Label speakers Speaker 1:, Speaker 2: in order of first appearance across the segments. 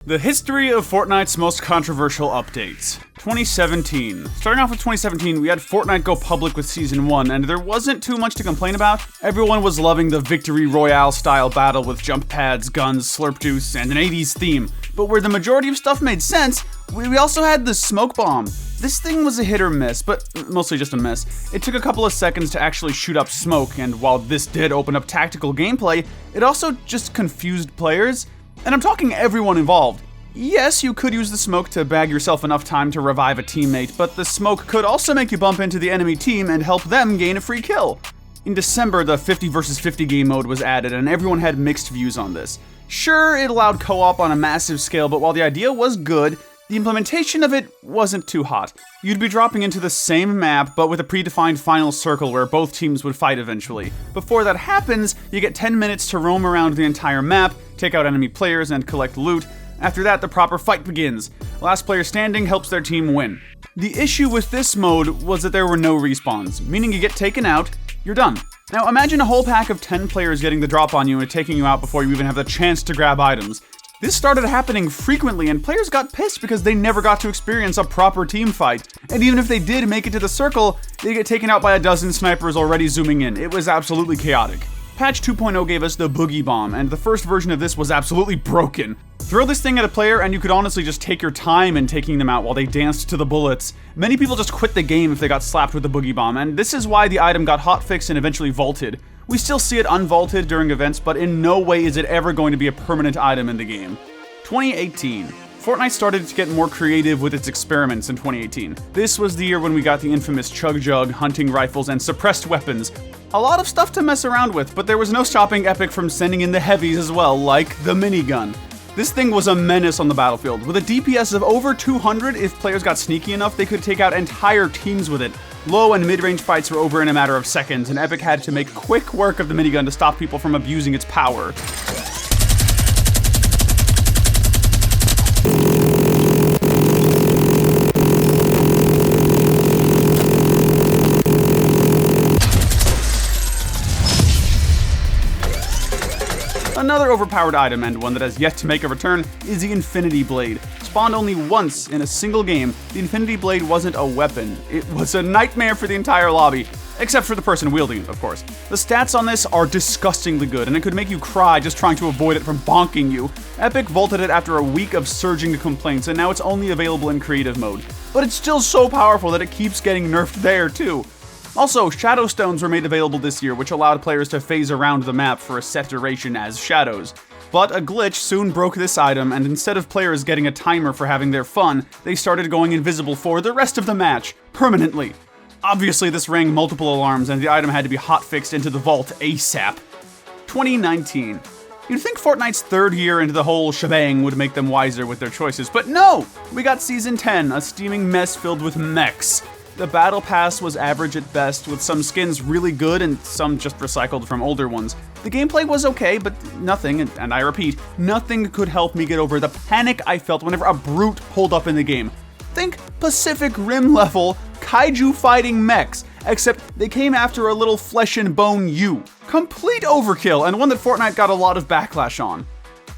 Speaker 1: The history of Fortnite's most controversial updates. 2017. Starting off with 2017, we had Fortnite go public with Season 1, and there wasn't too much to complain about. Everyone was loving the Victory Royale style battle with jump pads, guns, slurp juice, and an 80s theme. But where the majority of stuff made sense, we also had the smoke bomb. This thing was a hit or miss, but mostly just a miss. It took a couple of seconds to actually shoot up smoke, and while this did open up tactical gameplay, it also just confused players. And I'm talking everyone involved. Yes, you could use the smoke to bag yourself enough time to revive a teammate, but the smoke could also make you bump into the enemy team and help them gain a free kill. In December, the 50 vs 50 game mode was added, and everyone had mixed views on this. Sure, it allowed co-op on a massive scale, but while the idea was good, the implementation of it wasn't too hot. You'd be dropping into the same map, but with a predefined final circle where both teams would fight eventually. Before that happens, you get 10 minutes to roam around the entire map, take out enemy players, and collect loot. After that, the proper fight begins. Last player standing helps their team win. The issue with this mode was that there were no respawns, meaning you get taken out, you're done. Now imagine a whole pack of 10 players getting the drop on you and taking you out before you even have the chance to grab items. This started happening frequently, and players got pissed because they never got to experience a proper team fight. And even if they did make it to the circle, they get taken out by a dozen snipers already zooming in. It was absolutely chaotic. Patch 2.0 gave us the Boogie Bomb, and the first version of this was absolutely broken. Throw this thing at a player and you could honestly just take your time in taking them out while they danced to the bullets. Many people just quit the game if they got slapped with the Boogie Bomb, and this is why the item got hotfixed and eventually vaulted. We still see it unvaulted during events, but in no way is it ever going to be a permanent item in the game. 2018. Fortnite started to get more creative with its experiments in 2018. This was the year when we got the infamous Chug Jug, hunting rifles, and suppressed weapons. A lot of stuff to mess around with, but there was no stopping Epic from sending in the heavies as well, like the minigun. This thing was a menace on the battlefield. With a DPS of over 200, if players got sneaky enough, they could take out entire teams with it. Low and mid-range fights were over in a matter of seconds, and Epic had to make quick work of the minigun to stop people from abusing its power. Another overpowered item, and one that has yet to make a return, is the Infinity Blade. Spawned only once in a single game, the Infinity Blade wasn't a weapon. It was a nightmare for the entire lobby, except for the person wielding it, of course. The stats on this are disgustingly good, and it could make you cry just trying to avoid it from bonking you. Epic vaulted it after a week of surging complaints, and now it's only available in creative mode. But it's still so powerful that it keeps getting nerfed there, too. Also, Shadow Stones were made available this year, which allowed players to phase around the map for a set duration as shadows. But a glitch soon broke this item, and instead of players getting a timer for having their fun, they started going invisible for the rest of the match, permanently. Obviously, this rang multiple alarms, and the item had to be hotfixed into the vault ASAP. 2019. You'd think Fortnite's third year into the whole shebang would make them wiser with their choices, but no! We got Season 10, a steaming mess filled with mechs. The Battle Pass was average at best, with some skins really good and some just recycled from older ones. The gameplay was okay, but nothing, and I repeat, nothing could help me get over the panic I felt whenever a brute pulled up in the game. Think Pacific Rim level kaiju fighting mechs, except they came after a little flesh and bone you. Complete overkill, and one that Fortnite got a lot of backlash on.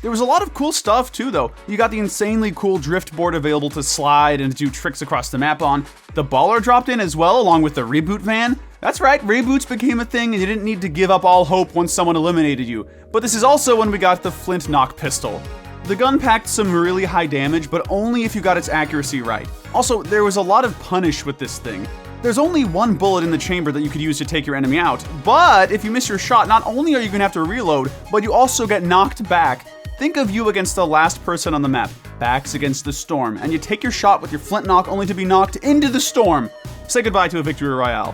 Speaker 1: There was a lot of cool stuff too, though. You got the insanely cool drift board available to slide and do tricks across the map on. The baller dropped in as well, along with the reboot van. That's right, reboots became a thing and you didn't need to give up all hope once someone eliminated you. But this is also when we got the flint knock pistol. The gun packed some really high damage, but only if you got its accuracy right. Also, there was a lot of punish with this thing. There's only one bullet in the chamber that you could use to take your enemy out, but if you miss your shot, not only are you gonna have to reload, but you also get knocked back. Think of you against the last person on the map, backs against the storm, and you take your shot with your flint knock only to be knocked into the storm. Say goodbye to a victory royale.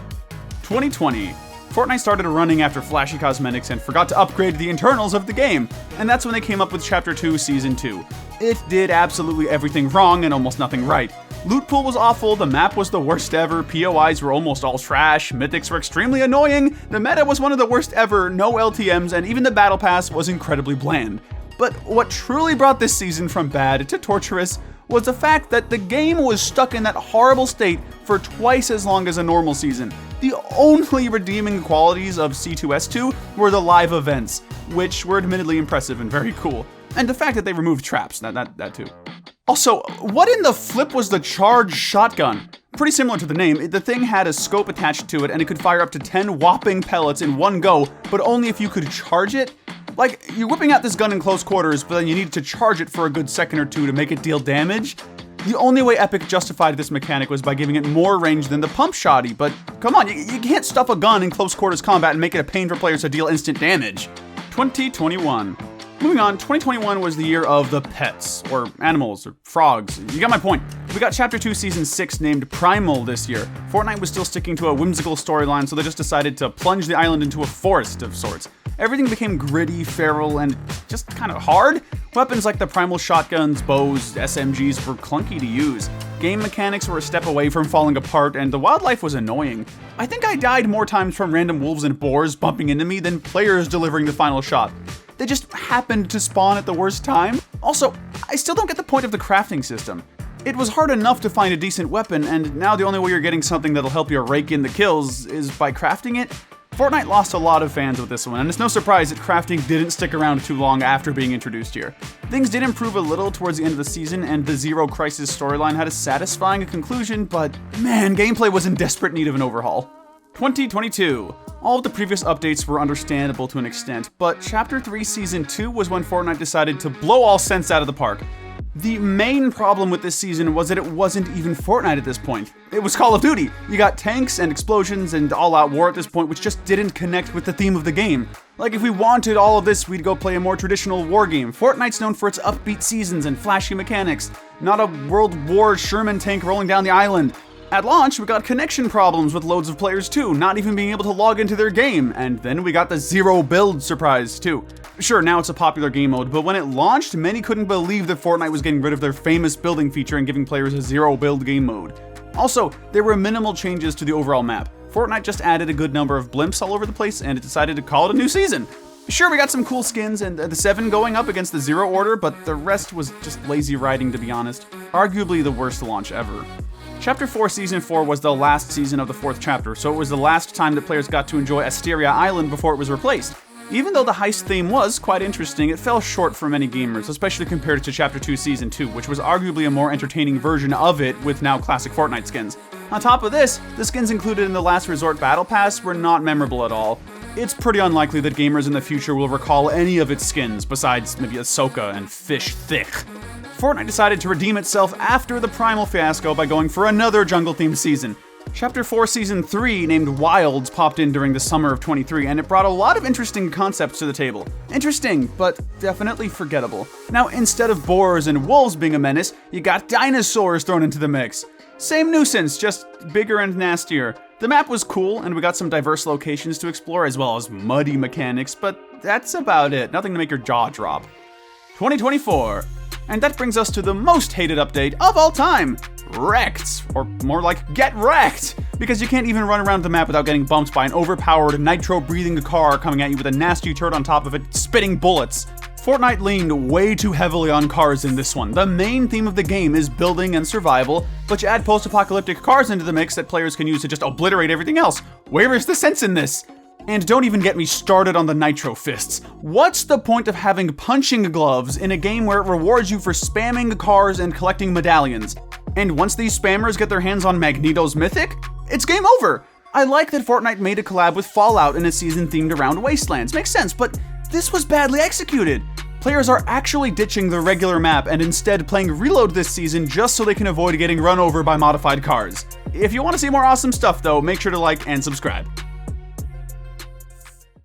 Speaker 1: 2020. Fortnite started running after flashy cosmetics and forgot to upgrade the internals of the game, and that's when they came up with Chapter 2 Season 2. It did absolutely everything wrong and almost nothing right. Loot pool was awful, the map was the worst ever, POIs were almost all trash, mythics were extremely annoying, the meta was one of the worst ever, no LTMs, and even the battle pass was incredibly bland. But what truly brought this season from bad to torturous was the fact that the game was stuck in that horrible state for twice as long as a normal season. The only redeeming qualities of C2S2 were the live events, which were admittedly impressive and very cool. And the fact that they removed traps, that too. Also, what in the flip was the charged shotgun? Pretty similar to the name, the thing had a scope attached to it and it could fire up to 10 whopping pellets in one go, but only if you could charge it? Like, you're whipping out this gun in close quarters, but then you need to charge it for a good second or two to make it deal damage? The only way Epic justified this mechanic was by giving it more range than the pump shotty, but come on, you can't stuff a gun in close quarters combat and make it a pain for players to deal instant damage. 2021. Moving on, 2021 was the year of the pets, or animals, or frogs. You got my point. We got Chapter 2 Season 6 named Primal this year. Fortnite was still sticking to a whimsical storyline, so they just decided to plunge the island into a forest of sorts. Everything became gritty, feral, and just kind of hard. Weapons like the Primal shotguns, bows, SMGs were clunky to use. Game mechanics were a step away from falling apart, and the wildlife was annoying. I think I died more times from random wolves and boars bumping into me than players delivering the final shot. They just happened to spawn at the worst time. Also, I still don't get the point of the crafting system. It was hard enough to find a decent weapon, and now the only way you're getting something that'll help you rake in the kills is by crafting it. Fortnite lost a lot of fans with this one, and it's no surprise that crafting didn't stick around too long after being introduced here. Things did improve a little towards the end of the season, and the Zero Crisis storyline had a satisfying conclusion, but man, gameplay was in desperate need of an overhaul. 2022. All of the previous updates were understandable to an extent, but Chapter 3 Season 2 was when Fortnite decided to blow all sense out of the park. The main problem with this season was that it wasn't even Fortnite at this point. It was Call of Duty. You got tanks and explosions and all-out war at this point, which just didn't connect with the theme of the game. Like, if we wanted all of this, we'd go play a more traditional war game. Fortnite's known for its upbeat seasons and flashy mechanics, not a World War Sherman tank rolling down the island. At launch, we got connection problems with loads of players too, not even being able to log into their game, and then we got the zero build surprise too. Sure, now it's a popular game mode, but when it launched, many couldn't believe that Fortnite was getting rid of their famous building feature and giving players a zero build game mode. Also, there were minimal changes to the overall map. Fortnite just added a good number of blimps all over the place, and it decided to call it a new season. Sure, we got some cool skins and the 7 going up against the Zero Order, but the rest was just lazy writing, to be honest. Arguably the worst launch ever. Chapter 4 Season 4 was the last season of the 4th chapter, so it was the last time that players got to enjoy Asteria Island before it was replaced. Even though the heist theme was quite interesting, it fell short for many gamers, especially compared to Chapter 2 Season 2, which was arguably a more entertaining version of it with now classic Fortnite skins. On top of this, the skins included in the Last Resort Battle Pass were not memorable at all. It's pretty unlikely that gamers in the future will recall any of its skins, besides maybe Ahsoka and Fish Thick. Fortnite decided to redeem itself after the Primal fiasco by going for another jungle-themed season. Chapter 4 Season 3, named Wilds, popped in during the summer of 23, and it brought a lot of interesting concepts to the table. Interesting, but definitely forgettable. Now, instead of boars and wolves being a menace, you got dinosaurs thrown into the mix. Same nuisance, just bigger and nastier. The map was cool, and we got some diverse locations to explore, as well as muddy mechanics, but that's about it. Nothing to make your jaw drop. 2024. And that brings us to the most hated update of all time, Wrecked, or more like Get Wrecked, because you can't even run around the map without getting bumped by an overpowered nitro-breathing car coming at you with a nasty turd on top of it, spitting bullets. Fortnite leaned way too heavily on cars in this one. The main theme of the game is building and survival, but you add post-apocalyptic cars into the mix that players can use to just obliterate everything else. Where is the sense in this? And don't even get me started on the nitro fists. What's the point of having punching gloves in a game where it rewards you for spamming cars and collecting medallions? And once these spammers get their hands on Magneto's Mythic, it's game over. I like that Fortnite made a collab with Fallout in a season themed around wastelands. Makes sense, but this was badly executed. Players are actually ditching the regular map and instead playing Reload this season just so they can avoid getting run over by modified cars. If you want to see more awesome stuff though, make sure to like and subscribe.